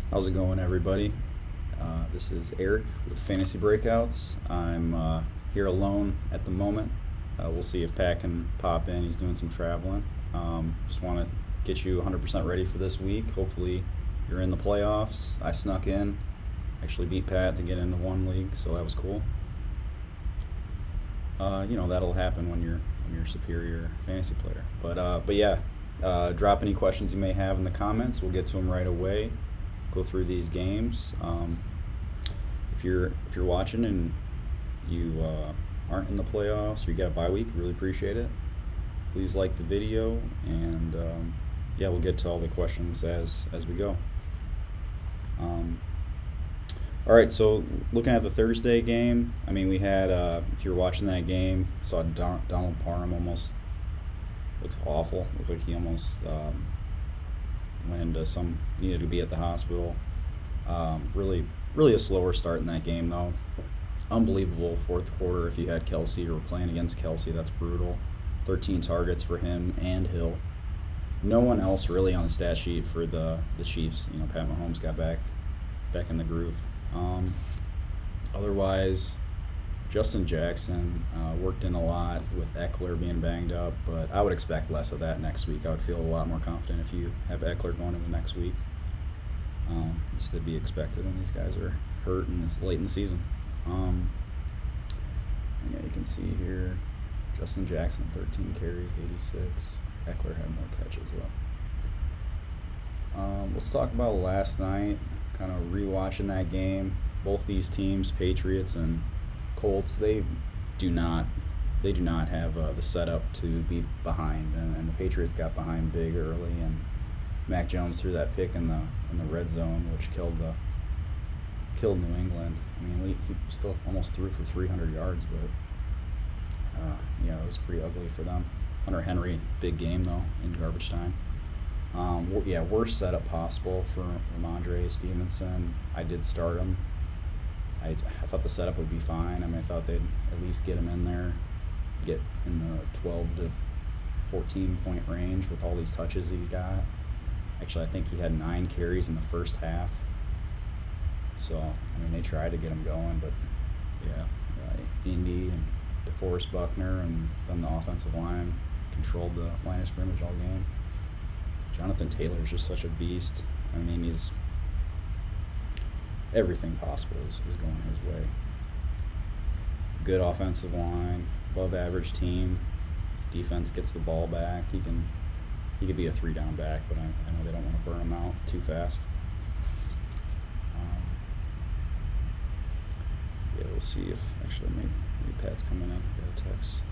How's it going, everybody? This is Eric with Fantasy Breakouts. I'm here alone at the moment. We'll see if Pat can pop in. He's doing some traveling. Just want to get you 100% ready for this week. Hopefully you're in the playoffs. I snuck in. Actually beat Pat to get into one league, so that was cool. That'll happen when you're a superior fantasy player. But yeah, drop any questions you may have in the comments. We'll get to them right away. Go through these games. If you're watching and you aren't in the playoffs or you got a bye week, really appreciate it. Please like the video, and yeah, we'll get to all the questions as we go. All right, so looking at the Thursday game, I mean, we had, if you were watching that game, saw Donald Parham almost looked awful. Looked like he almost went into needed to be at the hospital. Really a slower start in that game, though. Unbelievable fourth quarter. If you had Kelsey or were playing against Kelsey, that's brutal. 13 targets for him and Hill. No one else really on the stat sheet for the Chiefs. Pat Mahomes got back in the groove. Otherwise, Justin Jackson worked in a lot with Eckler being banged up, but I would expect less of that next week. I would feel a lot more confident if you have Eckler going into next week. It's to be expected when these guys are hurt and it's late in the season. Yeah, you can see here, Justin Jackson, 13 carries, 86. Eckler had more catches, though. Let's talk about last night, kind of rewatching that game. Both these teams, Patriots and Colts, they do not have the setup to be behind, and the Patriots got behind big early, and Mac Jones threw that pick in the red zone, which killed New England. I mean, he still almost threw for 300 yards, but yeah, it was pretty ugly for them. Hunter Henry, big game though in garbage time. Yeah, worst setup possible for Ramondre Stevenson. I did start him. I thought the setup would be fine. I mean, I thought they'd at least get him in there, get in the 12 to 14 point range with all these touches he got. Actually, I think he had 9 carries in the first half. So, I mean, they tried to get him going, but yeah, Indy and DeForest Buckner and then the offensive line controlled the line of scrimmage all game. Jonathan Taylor is just such a beast. I mean, everything possible is going his way. Good offensive line, above average team. Defense gets the ball back. He could be a 3-down back, but I know they don't want to burn him out too fast. Yeah, we'll see if actually maybe Pat's coming in. Got a text.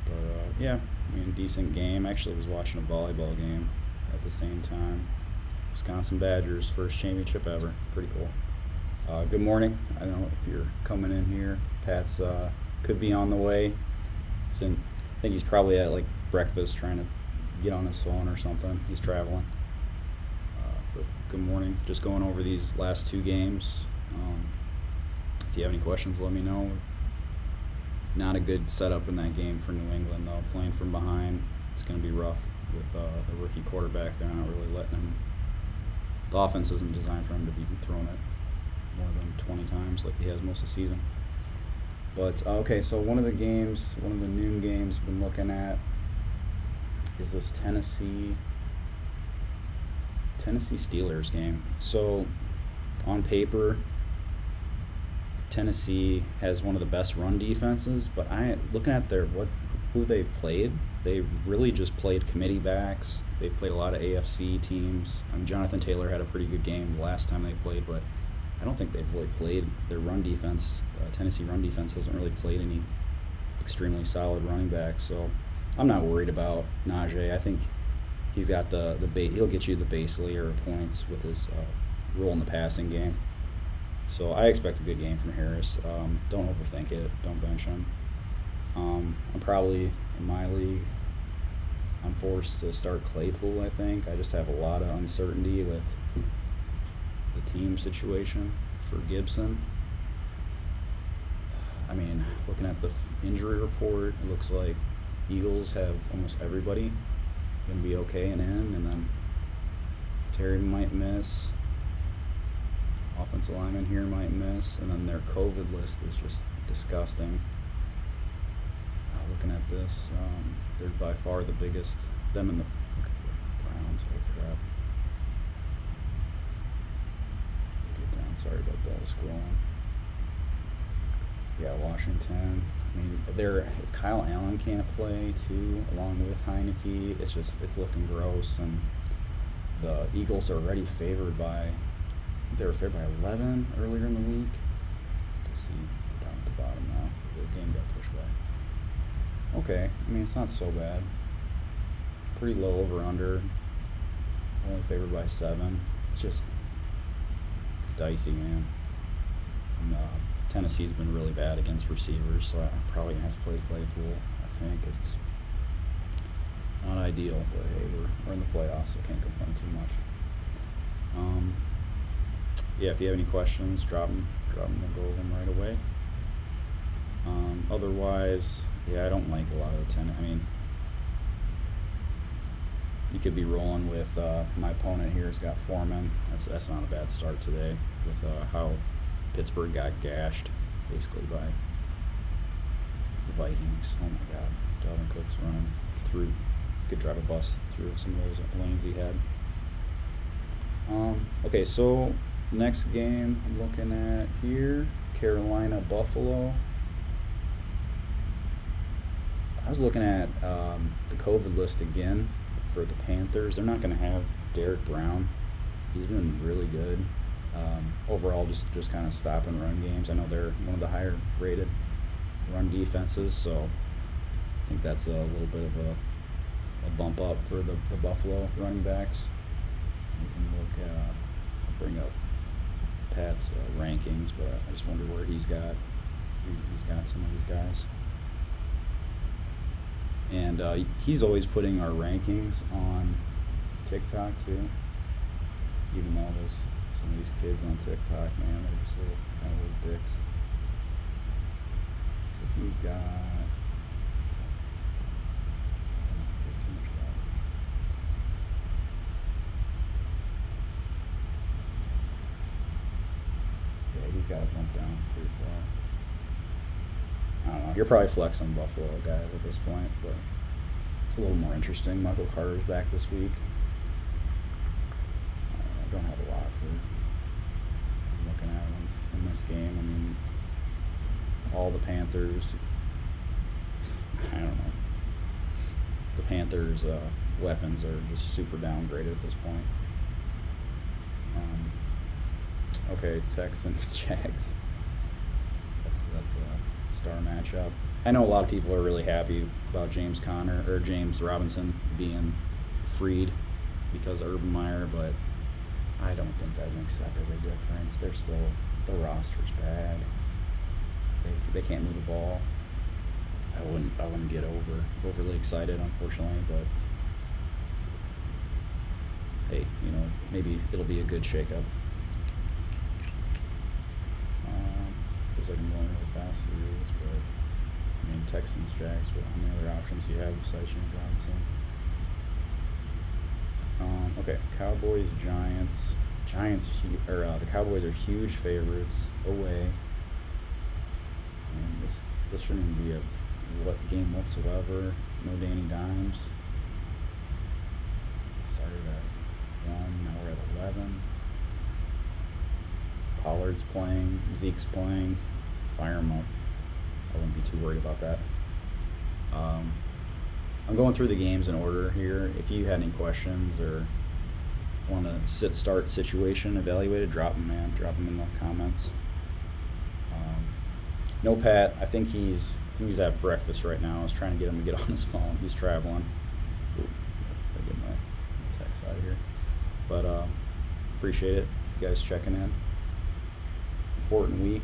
But yeah, I mean, decent game. Actually, was watching a volleyball game at the same time. Wisconsin Badgers, first championship ever. Pretty cool. Good morning. I don't know if you're coming in here. Pat's could be on the way. I think he's probably at like breakfast trying to get on his phone or something. He's traveling. But good morning. Just going over these last 2 games. If you have any questions, let me know. Not a good setup in that game for New England, though. Playing from behind, it's going to be rough with the rookie quarterback. They're not really letting him. The offense isn't designed for him to be throwing it more than 20 times like he has most of the season. But, okay, so one of the noon games I've been looking at is this Tennessee Steelers game. So, on paper, Tennessee has one of the best run defenses, but looking at who they've played, they've really just played committee backs. They've played a lot of AFC teams. I mean, Jonathan Taylor had a pretty good game the last time they played, but I don't think they've really played their run defense. Tennessee run defense hasn't really played any extremely solid running backs, so I'm not worried about Najee. I think he's got he'll get you the base layer of points with his role in the passing game. So I expect a good game from Harris. Don't overthink it. Don't bench him. I'm probably, in my league, I'm forced to start Claypool, I think. I just have a lot of uncertainty with the team situation for Gibson. I mean, looking at the injury report, it looks like Eagles have almost everybody going to be okay and in, and then Terry might miss. Offensive lineman here might miss. And then their COVID list is just disgusting. Looking at this, they're by far the biggest. Them and the Browns. Holy crap. Get down. Sorry about that. Scrolling. Yeah, Washington. I mean, if Kyle Allen can't play too, along with Heineke, it's looking gross. And the Eagles are already favored by. They were favored by 11 earlier in the week. To see down at the bottom now, the game got pushed back. Okay, I mean, it's not so bad. Pretty low over-under. Only favored by 7. It's dicey, man. And, Tennessee's been really bad against receivers, so I'm probably going to have to play Claypool. I think it's not ideal, but hey, we're in the playoffs, so can't complain too much. Yeah, if you have any questions, drop them. We'll go over them right away. Otherwise, yeah, I don't like a lot of the I mean, you could be rolling with my opponent here has got Foreman. That's not a bad start today with how Pittsburgh got gashed basically by the Vikings. Oh my God, Dalvin Cook's running through. Could drive a bus through some of those lanes he had. Okay, so next game I'm looking at here, Carolina Buffalo. I was looking at the COVID list again for the Panthers. They're not going to have Derek Brown. He's been really good. Overall, just kind of stop and run games. I know they're one of the higher rated run defenses, so I think that's a little bit of a bump up for the Buffalo running backs. We can look at, I'll bring up Pat's rankings, but I just wonder where he's got some of these guys. And he's always putting our rankings on TikTok too. Even though there's some of these kids on TikTok, man, they're just kind of little dicks. So he's got. There's too much about it. Yeah, he's got to bump down pretty far. I don't know. You're probably flexing Buffalo guys at this point, but it's a little more interesting. Michael Carter's back this week. I don't have a lot for looking at in this game. I mean, all the Panthers. I don't know. The Panthers' weapons are just super downgraded at this point. Okay, Texans, Jags. That's a star matchup. I know a lot of people are really happy about James Robinson being freed because of Urban Meyer, but I don't think that makes that big a difference. They're still, the roster's bad. They can't move the ball. I wouldn't get overly excited, unfortunately, but hey, maybe it'll be a good shakeup. Feels like I'm going really fast through this, but I mean Texans, Jags, but how many other options do you have besides James Robinson? Okay, Cowboys, Giants. The Cowboys are huge favorites away. And this shouldn't be a game whatsoever. No Danny Dimes. Started at 1, now we're at 11. Pollard's playing, Zeke's playing. Fire him up. I wouldn't be too worried about that. I'm going through the games in order here. If you had any questions or want a sit-start situation evaluated, drop them, man. Drop them in the comments. No Pat. I think he's at breakfast right now. I was trying to get him to get on his phone. He's traveling. Ooh, I get my text out of here. But appreciate it. You guys checking in. Important week.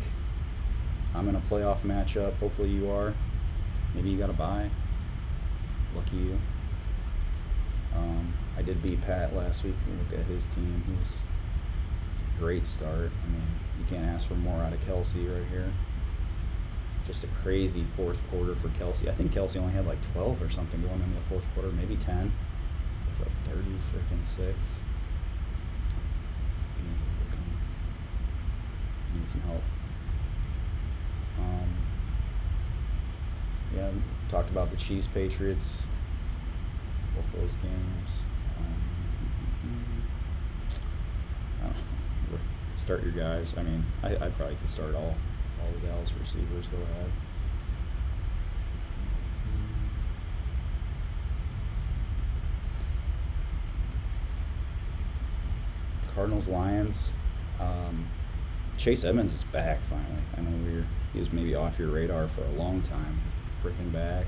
I'm in a playoff matchup. Hopefully you are. Maybe you got a bye. Lucky you. I did beat Pat last week. We look at his team. He's a great start. I mean, you can't ask for more out of Kelsey right here. Just a crazy fourth quarter for Kelsey. I think Kelsey only had like 12 or something going into the fourth quarter, maybe 10. It's like 30-6. need some help. Yeah, talked about the Chiefs, Patriots, both those games. I don't know. Start your guys. I mean, I probably could start all the Dallas receivers. Go ahead. Cardinals, Lions. Chase Edmonds is back finally. I know he was maybe off your radar for a long time. Freaking back.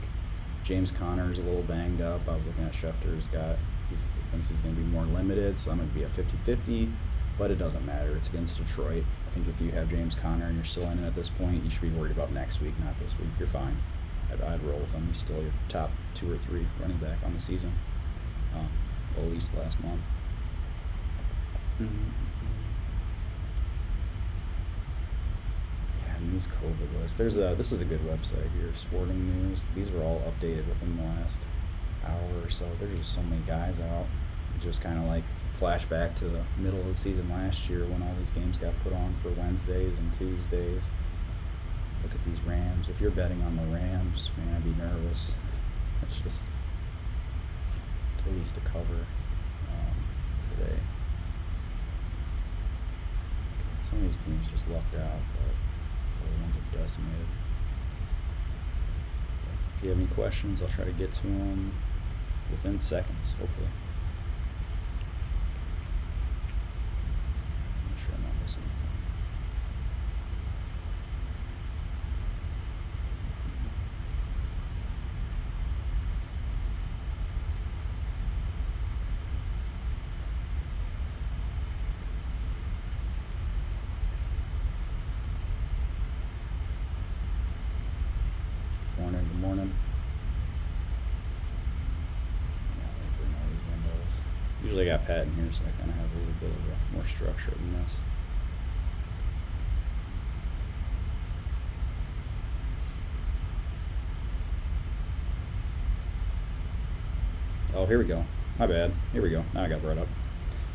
James Conner's a little banged up. I was looking at Schefter's he thinks he's going to be more limited, so I'm going to be a 50-50, but it doesn't matter. It's against Detroit. I think if you have James Conner and you're still in it at this point, you should be worried about next week, not this week. You're fine. I'd roll with him. He's still your top 2 or 3 running back on the season, at least last month. Yeah, and these COVID lists. This is a good website here, Sporting News. These are all updated within the last hour or so. There's just so many guys out. Just kind of like flashback to the middle of the season last year when all these games got put on for Wednesdays and Tuesdays. Look at these Rams. If you're betting on the Rams, man, I'd be nervous. It's just at least a cover today. Some of these teams just lucked out, but other ones are decimated. If you have any questions, I'll try to get to them within seconds, hopefully. Make sure I'm not missing anything. Good morning. Yeah, let me bring all these windows. Usually I got Pat in here, so I kind of have a little bit of a more structure than this. Oh, here we go. My bad. Here we go. Now I got brought up.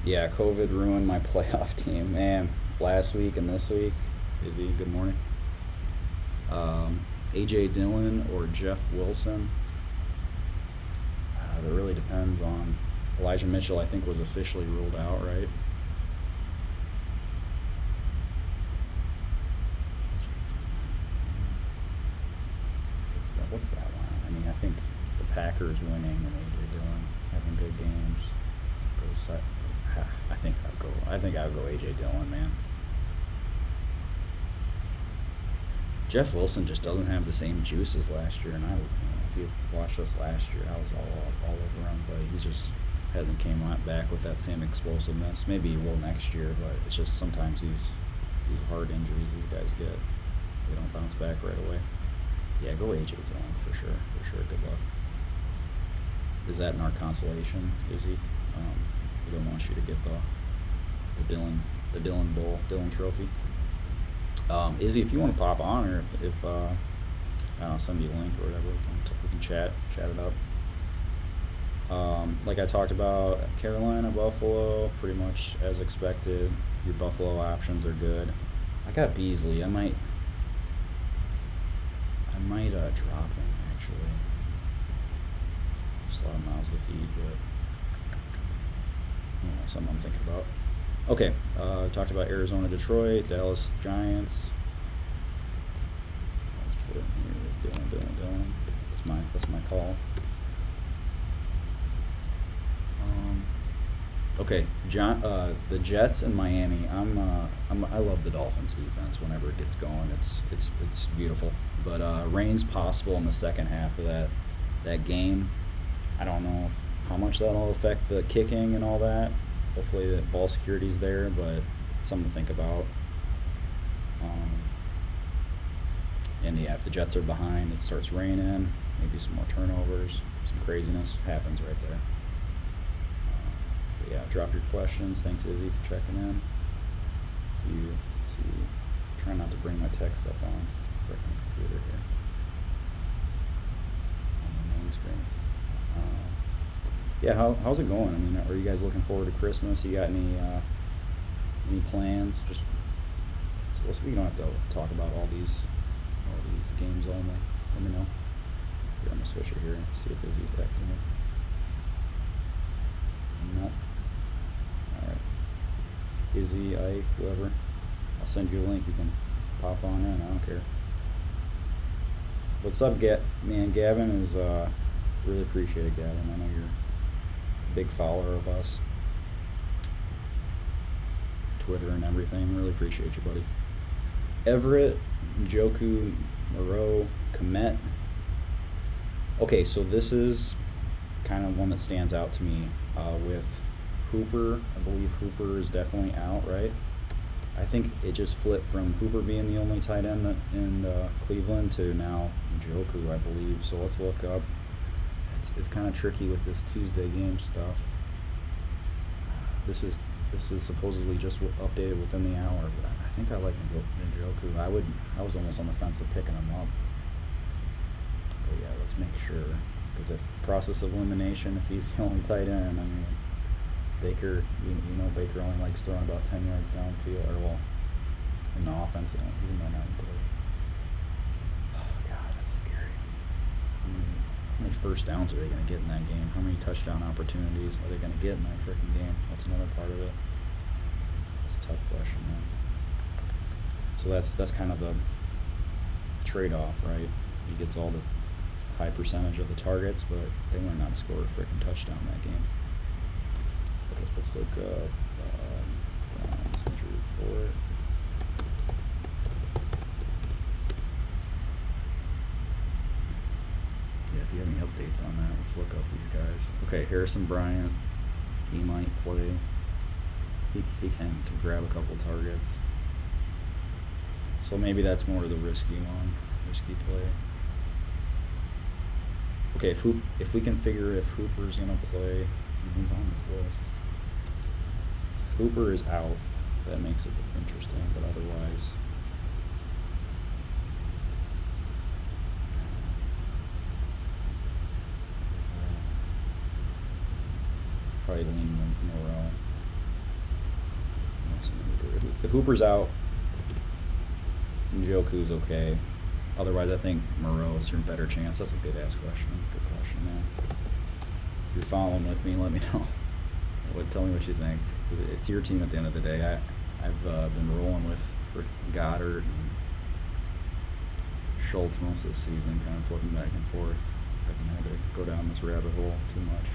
Yeah, COVID ruined my playoff team. Man, last week and this week. Izzy, good morning. A.J. Dillon or Jeff Wilson. That really depends on Elijah Mitchell. I think was officially ruled out, right? What's that line? I mean, I think the Packers winning and A.J. Dillon having good games. I think I'll go A.J. Dillon, man. Jeff Wilson just doesn't have the same juice as last year, and if you watched us last year, I was all over him, but he just hasn't came back with that same explosiveness. Maybe he will next year, but it's just sometimes these hard injuries these guys get, they don't bounce back right away. Yeah, go A.J. Dillon for sure. Good luck. Is that in our consolation, Izzy? We don't want you to get the Dillon Bowl, Dillon Trophy. Izzy, if you want to pop on, or if I don't know, send me a link or whatever, we can chat it up. Like I talked about, Carolina, Buffalo, pretty much as expected. Your Buffalo options are good. I got Beasley. I might drop him actually. Just a lot of mouths to feed, but yeah, something I'm thinking about. Okay, talked about Arizona, Detroit, Dallas, Giants. Let's put it in here. Dillon. That's my call. Okay, the Jets and Miami. I love the Dolphins defense. Whenever it gets going, it's beautiful. But rain's possible in the second half of that game. I don't know how much that'll affect the kicking and all that. Hopefully the ball security's there, but something to think about. And yeah, if the Jets are behind, it starts raining, maybe some more turnovers, some craziness happens right there. But yeah, drop your questions. Thanks, Izzy, for checking in. Let's see, try not to bring my text up on the freaking computer here on the main screen. Yeah, how's it going? I mean, are you guys looking forward to Christmas? You got any plans? Just we don't have to talk about all these games only. Let me know. Here, I'm gonna switch it here and see if Izzy's texting me. No. All right. Izzy, Ike, whoever. I'll send you a link. You can pop on in. I don't care. What's up, man? Gavin is really appreciate it, Gavin. I know you're a big follower of us. Twitter and everything. Really appreciate you, buddy. Everett, Njoku, Moreau, Komet. Okay, so this is kind of one that stands out to me with Hooper. I believe Hooper is definitely out, right? I think it just flipped from Hooper being the only tight end in Cleveland to now Njoku, I believe. So let's look up. It's kind of tricky with this Tuesday game stuff. This is supposedly just updated within the hour, but I think I like Njoku. I was almost on the fence of picking him up. But yeah, let's make sure, because if process of elimination, if he's the only tight end, I mean, Baker, you know, Baker only likes throwing about 10 yards downfield, or well, in the offense, he might not do it. Oh God, that's scary. How many first downs are they going to get in that game? How many touchdown opportunities are they going to get in that freaking game? That's another part of it. That's a tough question, man. So that's kind of the trade-off, right? He gets all the high percentage of the targets, but they might not score a freaking touchdown in that game. Okay, let's look up Browns injury report. Yeah, if you have any updates on that, let's look up these guys. Okay, Harrison Bryant, he might play. He can to grab a couple targets. So maybe that's more of the risky play. Okay, if we can figure if Hooper's gonna play, and he's on this list. If Hooper is out, that makes it interesting, but otherwise, probably lean Moreau. If Hooper's out, Njoku's okay. Otherwise, I think Moreau is your better chance. That's a good ass question. Good question, man. If you're following with me, let me know. Tell me what you think. It's your team at the end of the day. I've been rolling with Goddard and Schultz most of the season, kind of flipping back and forth. I haven't had to go down this rabbit hole too much.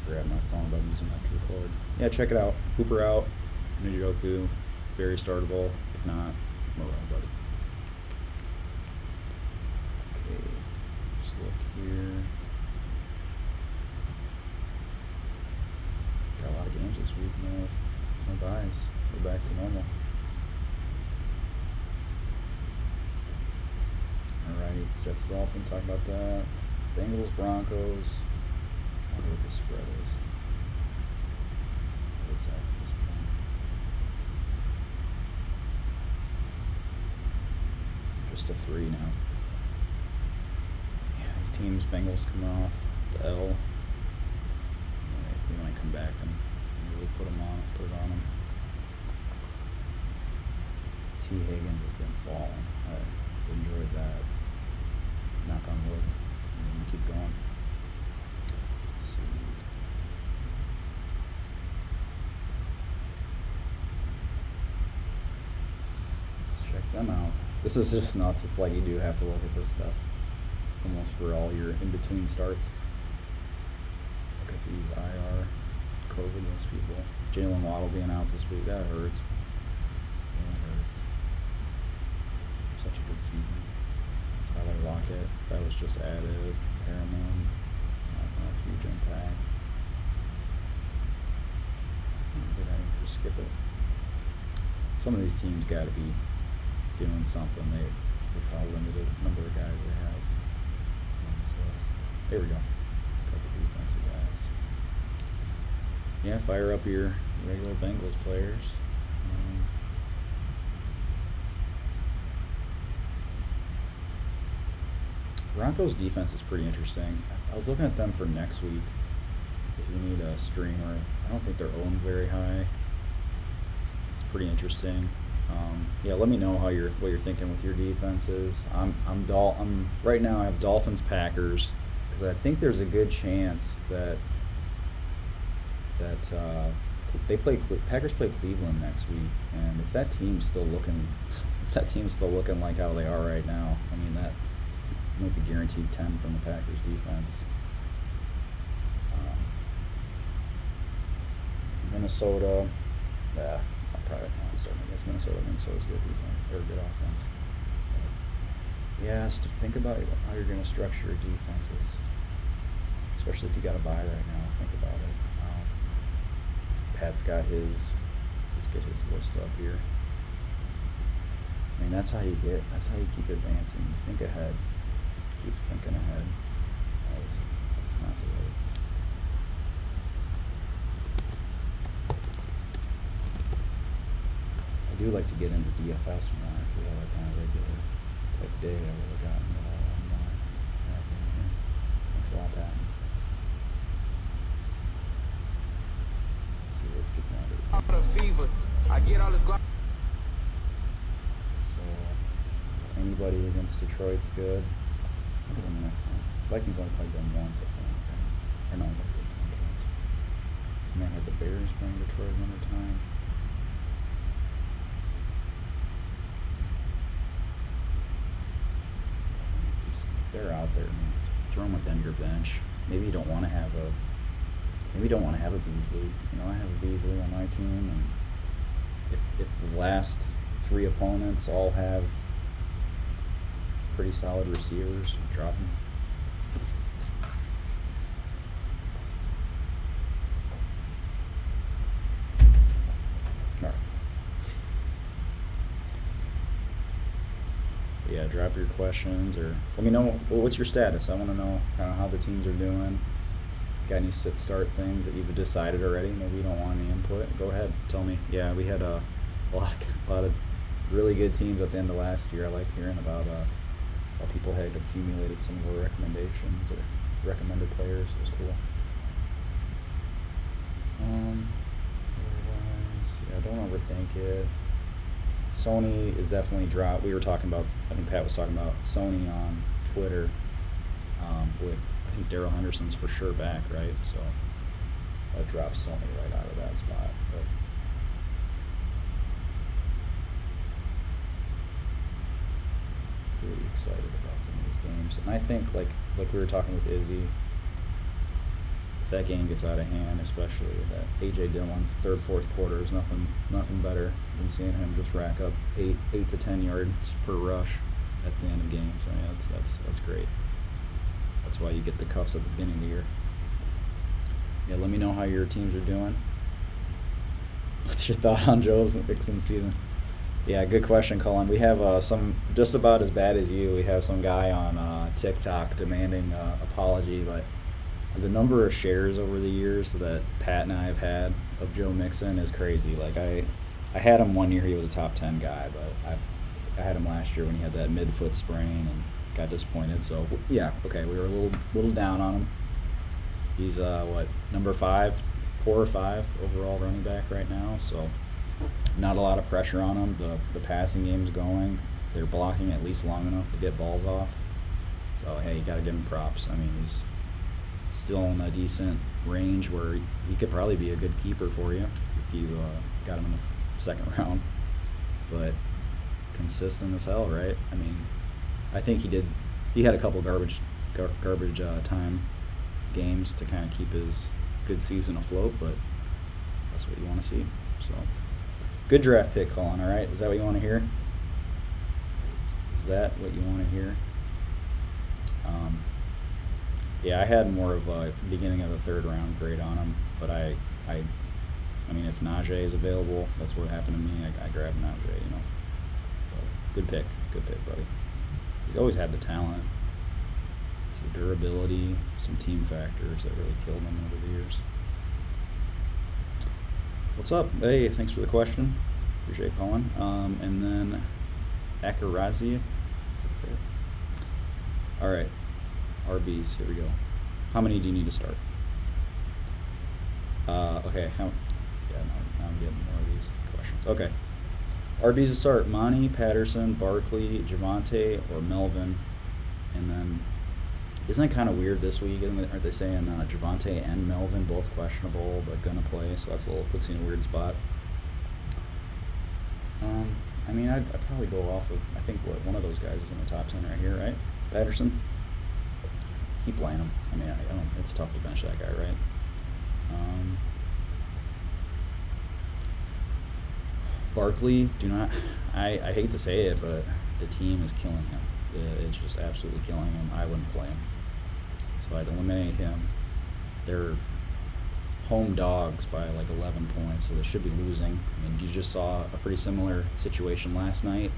Grab my phone, but I'm using that to record. Yeah, check it out. Hooper out, Njoku, very startable. If not, Moreau, buddy. Okay, just look here. Got a lot of games this week. No buys. We're back to normal. Alright, Jets Dolphins, talk about that. Bengals Broncos. I wonder what the spread is. What's that at this point? Just a 3 now. Yeah, these teams, Bengals coming off the L. They might come back and really put it on them. T. Higgins has been balling. I enjoyed that. Knock on wood. And keep going. Check them out. This is just nuts. It's like you do have to look at this stuff almost for all your in-between starts. Look at these IR COVID list people. Jalen Waddle being out this week. That hurts. Yeah, that hurts. Such a good season. Tyler Lockett. That was just added. Paramount. Not a huge impact. Did I just skip it? Some of these teams got to be doing something. with how limited number of guys they have on this list. There we go. A couple defensive guys. Yeah, fire up your regular Bengals players. Broncos defense is pretty interesting. I was looking at them for next week. If you need a streamer, I don't think they're owned very high. It's pretty interesting. Yeah, let me know what you're thinking with your defenses. I'm right now. I have Dolphins Packers because I think there's a good chance that Packers play Cleveland next week, and if that team's still looking like how they are right now, I mean that might be guaranteed 10 from the Packers defense. Minnesota, yeah, I'm probably not starting against Minnesota. Minnesota's good defense or good offense. Yeah, so think about how you're going to structure your defenses, especially if you got a bye right now. Think about it. Pat's got his. Let's get his list up here. I mean, that's how you keep advancing. You think ahead. Keep thinking ahead. That's not the way. I do like to get into DFS more. If we had a kind of regular type day, I would have gotten it all more happening here. Thanks a lot, Pat. Let's see, let's get down to I get all this. So, anybody against Detroit's good. What are the next one? Vikings only played them once, I think. Or no, they did twice. This man had the Bears playing Detroit another time. If they're out there, I mean, throw them within your bench. Maybe you don't want to have a Beasley. You know, I have a Beasley on my team, and if the last three opponents all have pretty solid receivers, drop them. All right. Yeah, drop your questions or let me know what's your status. I want to know kind of how the teams are doing. Got any sit-start things that you've decided already? Maybe you don't want any input. Go ahead, tell me. Yeah, we had a lot of really good teams at the end of last year. I liked hearing about how people had accumulated some of our recommendations or recommended players. It was cool. Otherwise, yeah, don't overthink it. Sony is definitely dropped. We were talking about, I think Pat was talking about Sony on Twitter with, I think Darrell Henderson's for sure back, right? So that drops Sony right out of that spot. But pretty excited about some of these games. And I think, like we were talking with Izzy, if that game gets out of hand, especially that A.J. Dillon, third, fourth quarter, is nothing better than seeing him just rack up 8 to 10 yards per rush at the end of games. I mean, that's great. That's why you get the cuffs at the beginning of the year. Yeah, let me know how your teams are doing. What's your thought on Joe's Mixon season? Yeah, good question, Colin. We have some, just about as bad as you, we have some guy on TikTok demanding apology, but the number of shares over the years that Pat and I have had of Joe Mixon is crazy. Like I had him one year, he was a top 10 guy, but I had him last year when he had that midfoot sprain and got disappointed. So yeah, okay, we were a little down on him. He's number 4 or 5 overall running back right now. So not a lot of pressure on him. The passing game's going. They're blocking at least long enough to get balls off. So hey, you got to give him props. I mean, he's still in a decent range where he could probably be a good keeper for you if you got him in the second round. But consistent as hell, right? I mean, I think he had a couple garbage time games to kind of keep his good season afloat, but that's what you want to see. So good draft pick, Colin. All right, is that what you want to hear? Is that what you want to hear? Yeah, I had more of a beginning of the third round grade on him, but I mean, if Najee is available, that's what happened to me. I grabbed Najee, you know. So, good pick, buddy. He's always had the talent. It's the durability, some team factors that really killed him over the years. What's up? Hey, thanks for the question. Appreciate calling. And then Akarazi. All right, RBs. Here we go. How many do you need to start? Okay. Now I'm getting more of these questions. Okay. RBs to start: Monty, Patterson, Barkley, Javonte, or Melvin. And then, isn't it kind of weird this week? Aren't they saying Javonte and Melvin both questionable but gonna play? So that's puts you in a weird spot. I mean, I'd probably go off of, I think one of those guys is in the top 10 right here, right? Patterson. Keep playing him. I mean, I don't. It's tough to bench that guy, right? Barkley, do not. I hate to say it, but the team is killing him. It's just absolutely killing him. I wouldn't play him. So I'd eliminate him. They're home dogs by like 11 points, so they should be losing. I mean, you just saw a pretty similar situation last night.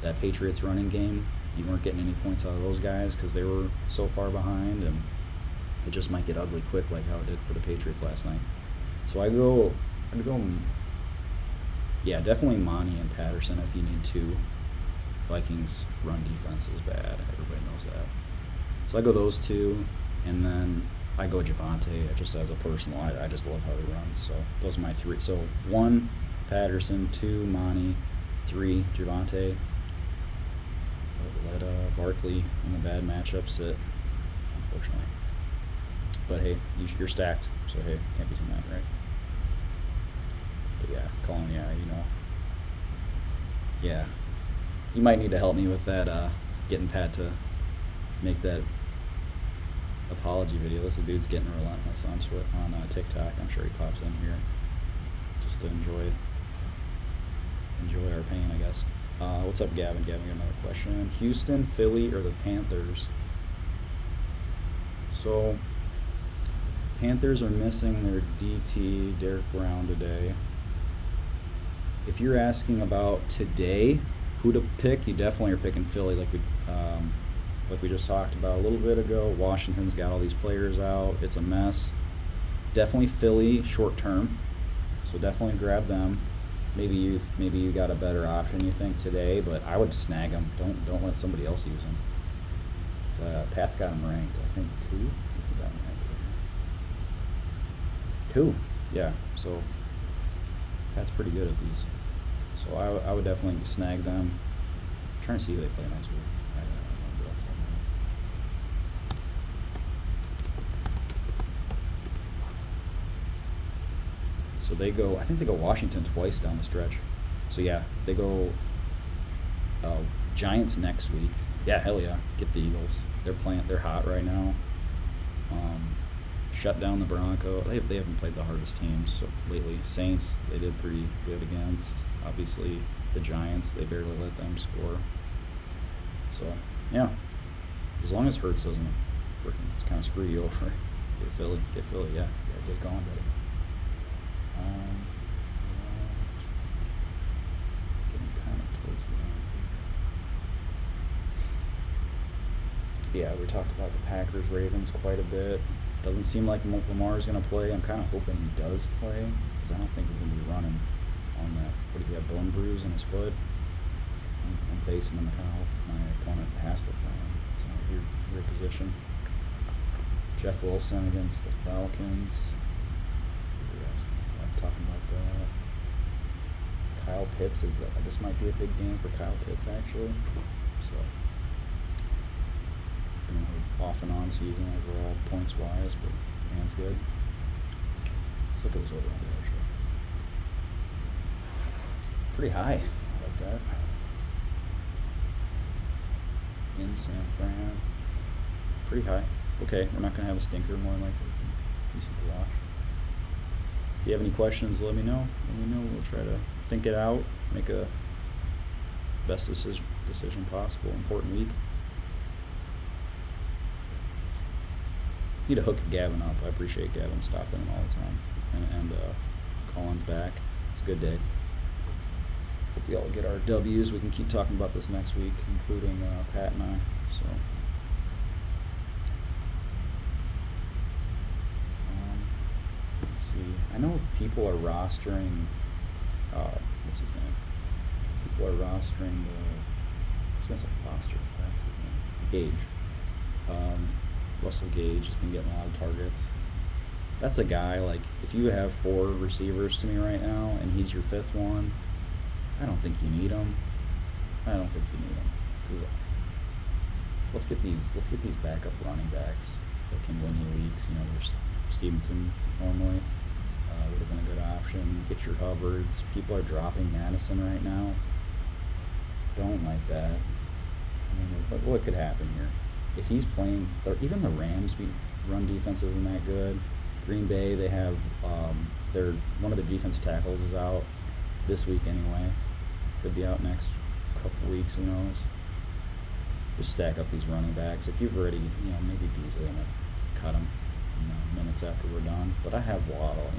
That Patriots running game, you weren't getting any points out of those guys because they were so far behind, and it just might get ugly quick like how it did for the Patriots last night. So I'd go, yeah, definitely Monty and Patterson if you need to. Vikings run defense is bad. Everybody knows that. So I go those two, and then I go Javonte just as a personal. I just love how he runs. So those are my three. So 1, Patterson, 2, Monty, 3, Javonte. Let Barkley in the bad matchup sit, unfortunately. But hey, you're stacked, so hey, can't be too mad, right? But yeah, Colin, yeah. You might need to help me with that, getting Pat to make that apology video. This dude's getting relentless on TikTok. I'm sure he pops in here just to enjoy our pain, I guess. What's up, Gavin? Gavin, got another question. Houston, Philly, or the Panthers? So, Panthers are missing their DT, Derek Brown, today. If you're asking about today, who to pick, you definitely are picking Philly, like we just talked about a little bit ago. Washington's got all these players out. It's a mess. Definitely Philly short term, so definitely grab them. Maybe you got a better option you think today, but I would snag them. Don't let somebody else use them. So Pat's got them ranked, I think 2. What's he got them ranked? 2. Yeah. So Pat's pretty good at these. So I would definitely snag them. I'm trying to see who they play next week. I don't remember off the top of my head. So they go, I think they go Washington twice down the stretch. So yeah, they go Giants next week. Yeah, hell yeah. Get the Eagles. They're hot right now. Shut down the Broncos. They haven't played the hardest teams so lately. Saints, they did pretty good against. Obviously, the Giants, they barely let them score. So, yeah. As long as Hurts doesn't freaking kind of screw you over. Get Philly, yeah. Get going, buddy. Getting kind of towards the end. Yeah, we talked about the Packers, Ravens quite a bit. Doesn't seem like Lamar's going to play. I'm kind of hoping he does play, because I don't think he's going to be running on that. What does he have, bone bruise in his foot? I'm facing him. I kind of hope my opponent has to play him. It's a weird position. Jeff Wilson against the Falcons. I'm talking about that. Kyle Pitts this might be a big game for Kyle Pitts actually. So off and on season overall points wise, but man's good. Let's look at his over under actually. Pretty high. I like that. In San Fran. Pretty high. Okay, we're not gonna have a stinker, more than likely. Decent wash. If you have any questions, let me know. We'll try to think it out, make a best decision possible. Important week. Need to hook Gavin up. I appreciate Gavin stopping in all the time. And Colin's back. It's a good day. Hope we all get our W's. We can keep talking about this next week, including Pat and I. So, let's see. I know people are rostering. What's his name? People are rostering. I was gonna say Foster. That's his name. Gage. Russell Gage has been getting a lot of targets. That's a guy, like, if you have 4 receivers to me right now and he's your 5th one, I don't think you need him. Because let's get these backup running backs that can win you weeks. You know, there's Stevenson normally would have been a good option. Get your Hubbards. People are dropping Madison right now. Don't like that. I mean, what could happen here? If he's playing, even the Rams' run defense isn't that good. Green Bay, they have one of their defensive tackles is out this week anyway. Could be out next couple weeks, who knows. Just stack up these running backs. If you've already, maybe Beasley, I'm gonna cut him, minutes after we're done. But I have Waddle.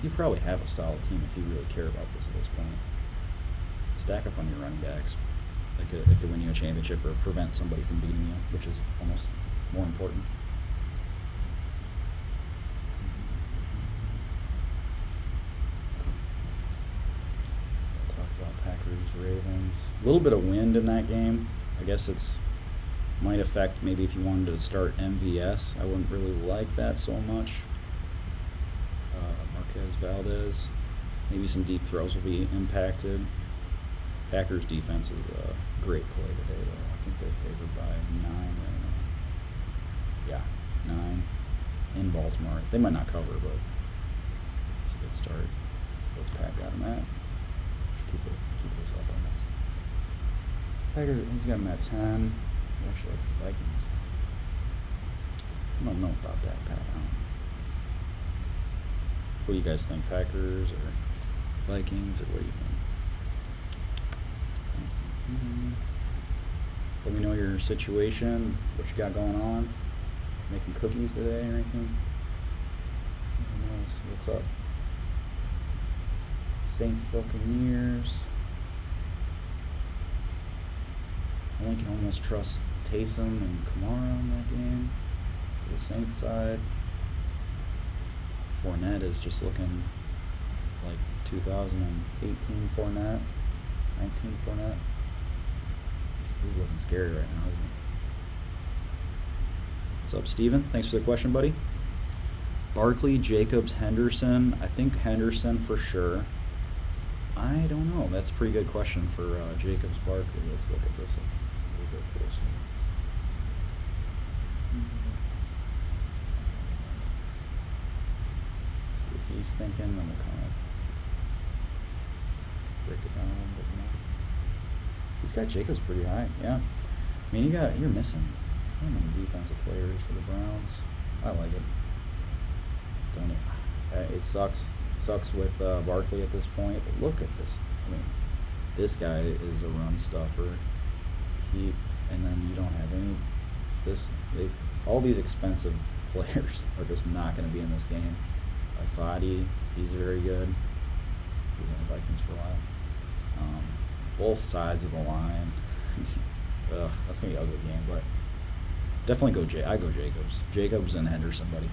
You probably have a solid team if you really care about this at this point. Stack up on your running backs. They could win you a championship or prevent somebody from beating you, which is almost more important. Ravens. A little bit of wind in that game. I guess might affect maybe if you wanted to start MVS. I wouldn't really like that so much. Marquez Valdez. Maybe some deep throws will be impacted. Packers defense is a great play today, though. I think they're favored by 9 right now. Yeah, 9 in Baltimore. They might not cover, but it's a good start. What's Pat got him at? Keep this up on this. Packers, he's got him at 10. He actually likes the Vikings. I don't know about that, Pat. What do you guys think? Packers or Vikings, or what do you think? Let me know your situation, what you got going on. Making cookies today or anything? What's up? Saints Buccaneers. I only can almost trust Taysom and Kamara on that game for the Saints side. Fournette is just looking like 2018 Fournette, 19 Fournette. He's looking scary right now, isn't he? What's up, Steven? Thanks for the question, buddy. Barkley, Jacobs, Henderson. I think Henderson for sure. I don't know. That's a pretty good question for Jacobs, Barkley. Let's look at this a little bit closer. See what he's thinking, then we'll kind of break it down a little bit more. He's got Jacobs pretty high, yeah. I mean, you're missing how many defensive players for the Browns. I like it. Don't it? It sucks. It sucks with Barkley at this point, but look at this. I mean, this guy is a run stuffer. And then you don't have any. All these expensive players are just not going to be in this game. Fadi, he's very good. He was on the Vikings for a while. Both sides of the line. Ugh, that's gonna be an ugly game, but definitely I go Jacobs. Jacobs and Henderson, buddy.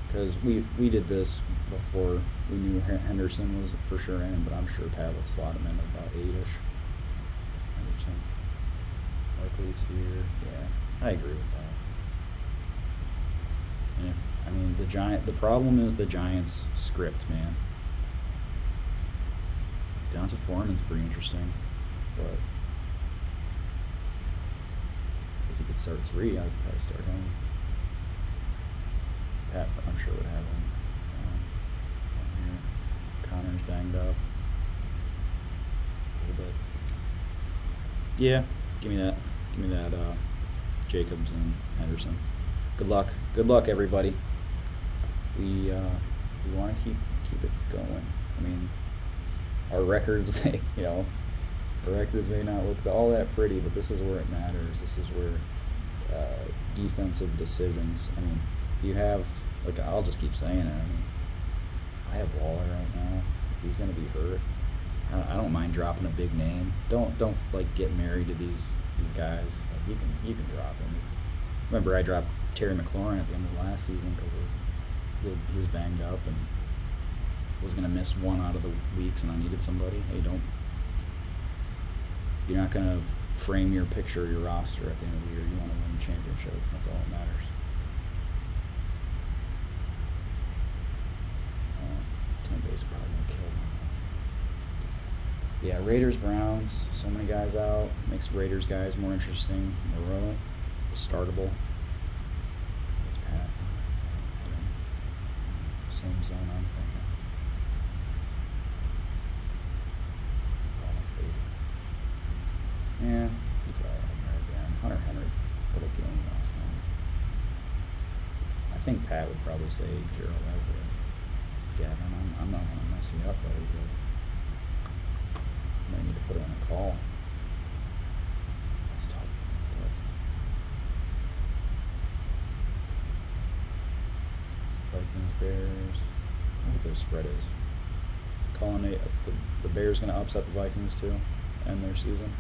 Because we did this before we knew Henderson was for sure in, but I'm sure Pat would slot him in at about 8-ish. Henderson. Barkley's here. Yeah, I agree with that. And the problem is the Giants script, man. Down to Foreman's pretty interesting, but if you could start 3, I'd probably start him. Pat, I'm sure would have him. Here. Connor's banged up a little bit. Yeah, give me that. Jacobs and Henderson. Good luck, everybody. We want to keep it going. I mean, our records may not look all that pretty, but this is where it matters. This is where defensive decisions. I mean, you have, I'll just keep saying it. I mean, I have Waller right now. he's gonna be hurt. I don't mind dropping a big name. Don't like get married to these guys. Like, you can drop him. Remember, I dropped Terry McLaurin at the end of last season because he was banged up and was gonna miss one out of the weeks, and I needed somebody. Hey, you're not gonna frame your picture, your roster at the end of the year. You want to win the championship. That's all that matters. Tampa Bay's probably gonna kill them. Yeah, Raiders, Browns. So many guys out. Makes Raiders guys more interesting. Moreau, startable. It's Pat. Same zone, I'm thinking. Yeah, you probably have him there again. Hunter Henry, what a game last night. I think Pat would probably say Gerald Everett. Gavin, I'm not going to mess you up, buddy, but I might need to put it on a call. That's tough. Vikings, Bears. I wonder what their spread is. Calling the Bears going to upset the Vikings too, end their season.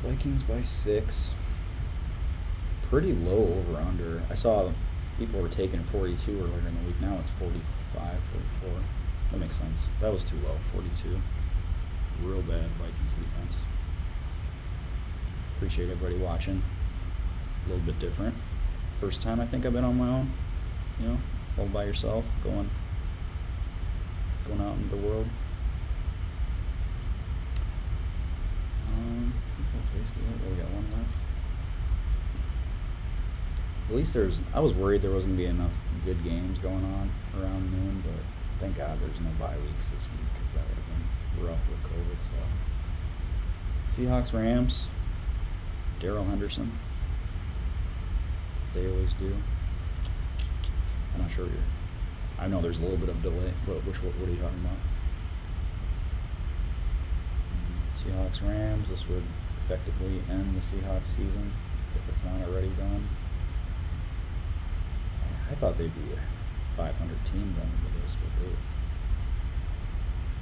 Vikings by 6. Pretty low over under. I saw people were taking 42 earlier in the week. Now it's 45, 44. That makes sense. That was too low. 42. Real bad Vikings defense. Appreciate everybody watching. A little bit different. First time I think I've been on my own. You know, all by yourself, going out into the world. That's basically it. We got one left. At least I was worried there wasn't going to be enough good games going on around noon, but thank God there's no bye weeks this week because that would have been rough with COVID stuff. Seahawks Rams. Darrell Henderson. They always do. I'm not sure I know there's a little bit of delay, but what are you talking about? Seahawks Rams. This would effectively end the Seahawks season if it's not already done. I thought they'd be a 500 team going into this, but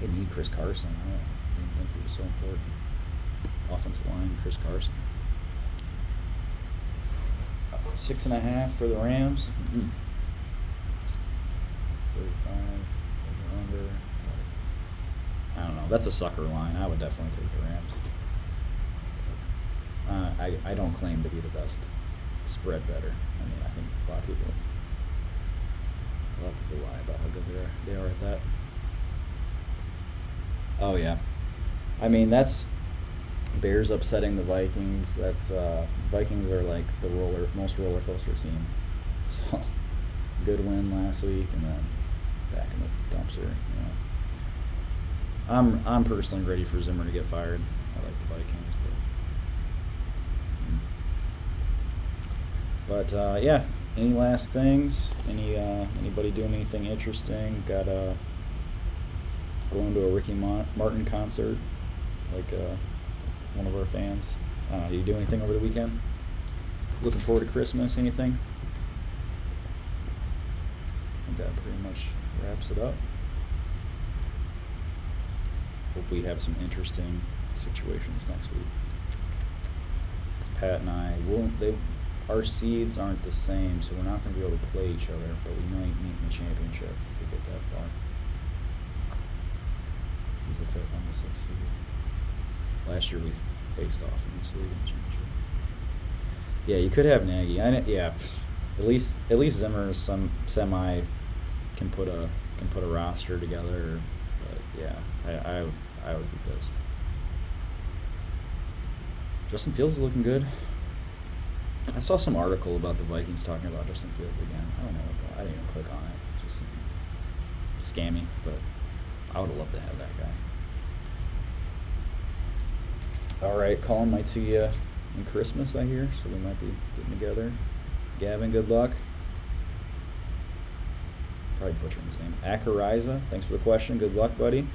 they need Chris Carson. I didn't think he was so important. Offensive line, Chris Carson. 6.5 for the Rams. 35 over under. I don't know. That's a sucker line. I would definitely take the Rams. I don't claim to be the best spread better. I mean, I think a lot of people lie about how good they are at that. Oh yeah. I mean, that's Bears upsetting the Vikings. That's Vikings are like the most roller coaster team. So good win last week and then back in the dumpster. You know. I'm personally ready for Zimmer to get fired. I like the Vikings, but yeah. Any last things? Anybody doing anything interesting? Got going to a Ricky Martin concert, like one of our fans. Do you do anything over the weekend? Looking forward to Christmas? Anything? I think that pretty much wraps it up. Hope we have some interesting situations next week. Pat and I our seeds aren't the same, so we're not going to be able to play each other, but we might meet in the championship if we get that far. He's the 5th on the 6th seed. Last year we faced off in this league in the championship. Yeah, you could have Nagy. Yeah, at least Zimmer semi can put a roster together. But yeah, I would be pissed. Justin Fields is looking good. I saw some article about the Vikings talking about Justin Fields again. I don't know. I didn't even click on it. It just seemed scammy, but I would have loved to have that guy. All right, Colin might see you in Christmas, I hear, so we might be getting together. Gavin, good luck. Probably butchering his name. Akariza, thanks for the question. Good luck, buddy.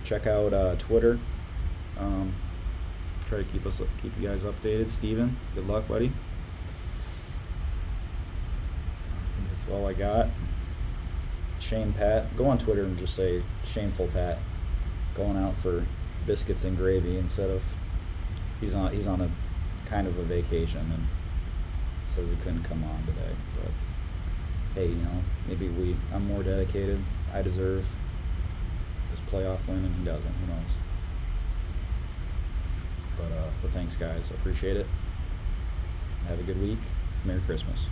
Check out Twitter. Try to keep you guys updated. Steven, good luck, buddy. I think that's all I got. shame Pat. Go on Twitter and just say shameful Pat going out for biscuits and gravy instead of he's on a kind of a vacation and says he couldn't come on today. But hey, maybe I'm more dedicated. I deserve this playoff win and he doesn't. Who knows? But thanks guys. I appreciate it. Have a good week. Merry Christmas.